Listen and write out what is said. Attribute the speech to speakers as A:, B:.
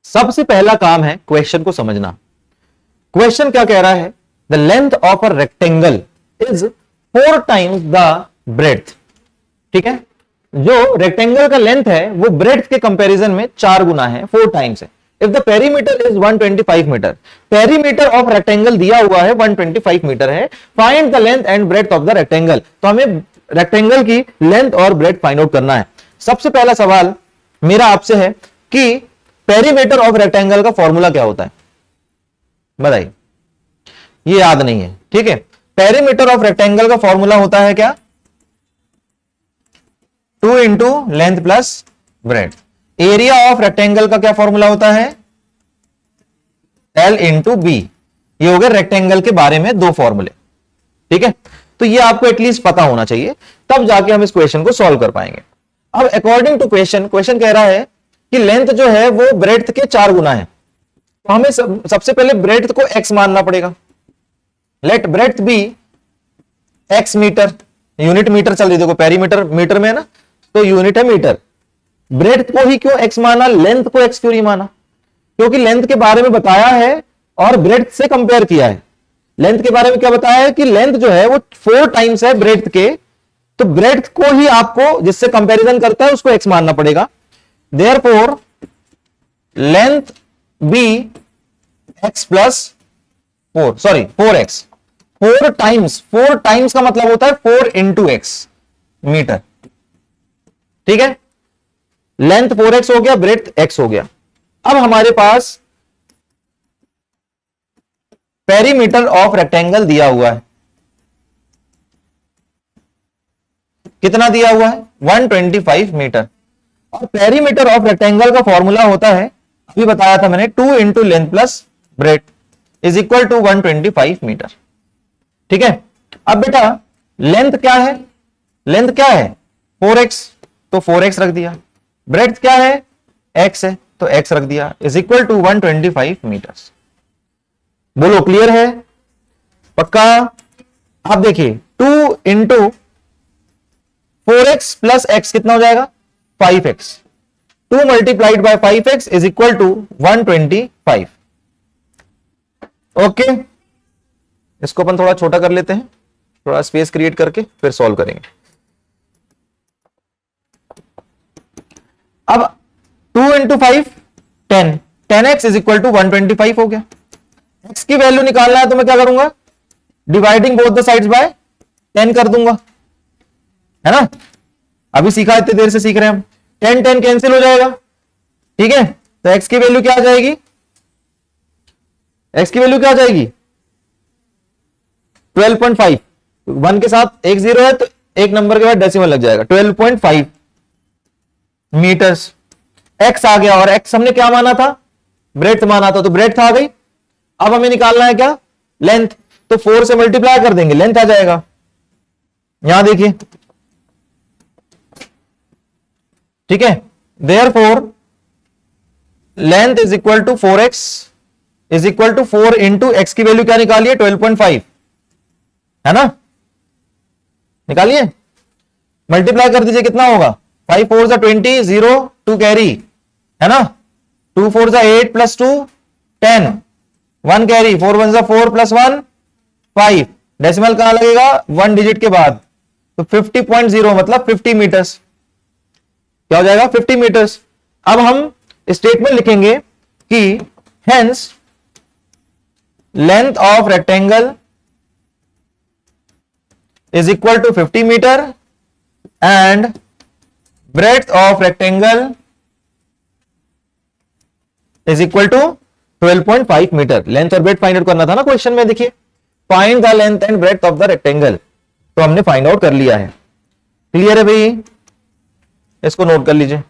A: सबसे पहला काम है क्वेश्चन को समझना। क्वेश्चन क्या कह रहा है? The length of a rectangle is 4 times the breadth. ठीक है, जो रेक्टेंगल का लेंथ है वो ब्रेड्थ के कंपैरिजन में 4 गुना है, 4 टाइम्स है। If the perimeter is 125 metre, perimeter of rectangle दिया हुआ है 125 मीटर है, find the length and breadth of the rectangle. तो हमें रेक्टेंगल की लेंथ और ब्रेड्थ फाइंड आउट करना है। सबसे पहला सवाल मेरा आपसे है कि पेरीमीटर ऑफ रेक्टेंगल का फॉर्मूला क्या होता है? बताइए, ये याद नहीं है। ठीक है, पेरीमीटर ऑफ रेक्टेंगल का फॉर्मूला होता है क्या? 2 into length plus breadth. Area of rectangle का क्या फॉर्मूला होता है? L into B. ये हो गए रेक्टेंगल के बारे में 2 फॉर्मूले। ठीक है, तो ये आपको एटलीस्ट पता होना चाहिए, तब जाके हम इस क्वेश्चन को सॉल्व कर पाएंगे। अब अकॉर्डिंग टू क्वेश्चन कह रहा है कि लेंथ जो है वो ब्रेड्थ के 4 गुना है, तो हमें सबसे पहले ब्रेड्थ को x मानना पड़ेगा। Let breadth be x metre, unit metre चल रही, देखो पेरीमीटर मीटर में है ना, तो यूनिट है मीटर। ब्रेड्थ को ही क्यों x माना, लेंथ को x क्यों नहीं माना? क्योंकि लेंथ के बारे में बताया है और ब्रेड्थ से कंपेयर किया है। लेंथ के बारे में क्या बताया है कि लेंथ जो है वो 4 टाइम्स है ब्रेड्थ के, तो ब्रेड्थ को ही आपको जिससे कंपैरिजन करता है उसको x मानना पड़ेगा। Therefore length be x plus 4, sorry 4x, 4 times का मतलब होता है 4 इंटू x मीटर। ठीक है, लेंथ 4x हो गया, ब्रेड्थ x हो गया। अब हमारे पास पेरीमीटर ऑफ रेक्टेंगल दिया हुआ है, कितना दिया हुआ है? 125 मीटर। और पेरीमीटर ऑफ रेक्टेंगल का फॉर्मूला होता है, अभी बताया था मैंने, 2 into length plus breadth is equal to 125 metre. ठीक है, अब बेटा लेंथ क्या है? लेंथ क्या है? 4x, तो 4x रख दिया। ब्रेड्थ क्या है? x है, तो x रख दिया, इज इक्वल टू 125 मीटर्स। बोलो क्लियर है? पक्का? आप देखिए 2 इंटू 4x प्लस x कितना हो जाएगा? 5x। 2 multiplied by 5x is equal to 125। Okay, इसको अपन थोड़ा छोटा कर लेते हैं, थोड़ा स्पेस क्रिएट करके फिर सॉल्व करेंगे। अब 2 into 5 10, 10x is equal to 125 हो गया। x की वैल्यू निकालना है तो मैं क्या करूंगा? Dividing both the sides by 10 कर दूंगा, है ना? अभी सीखा, इतने देर से सीख रहे हैं हम। 10 10 कैंसिल हो जाएगा। ठीक है, तो x की वैल्यू क्या आ जाएगी? x की वैल्यू क्या आ जाएगी? 12.5। 1 के साथ एक 0 है तो एक नंबर के बाद डेसिमल लग जाएगा। 12.5 मीटर्स x आ गया, और x हमने क्या माना था? ब्रेड्थ माना था, तो ब्रेड्थ आ गई। अब हमें निकालना है क्या? लेंथ। तो 4 से मल्टीप्लाई कर देंगे, लेंथ आ जाएगा। यहां देखिए, ठीक है, therefore length is equal to 4x is equal to 4 into X की वैल्यू क्या निकालिए? 12.5, है ना? निकालिए, मल्टीप्लाई कर दीजिए, कितना होगा? 5 4 जा 20, 0 2 कैरी, है ना? 2 4 जा 8 प्लस 2 10, 1 कैरी, 4 1 जा 4 प्लस 1 5। डेसिमल कहां लगेगा? 1 डिजिट के बाद, तो 50.0 मतलब 50 मीटर्स। क्या हो जाएगा? 50 मीटर्स। अब हम स्टेटमेंट लिखेंगे कि hence length of rectangle is equal to 50 meter and breadth of rectangle is equal to 12.5 metre. Length और ब्रेड्थ फाइंड आउट करना था ना क्वेश्चन में। देखिए, find the length and breadth of the rectangle, तो हमने फाइंड आउट कर लिया है। क्लियर है भाई? इसको नोट कर लीजिए।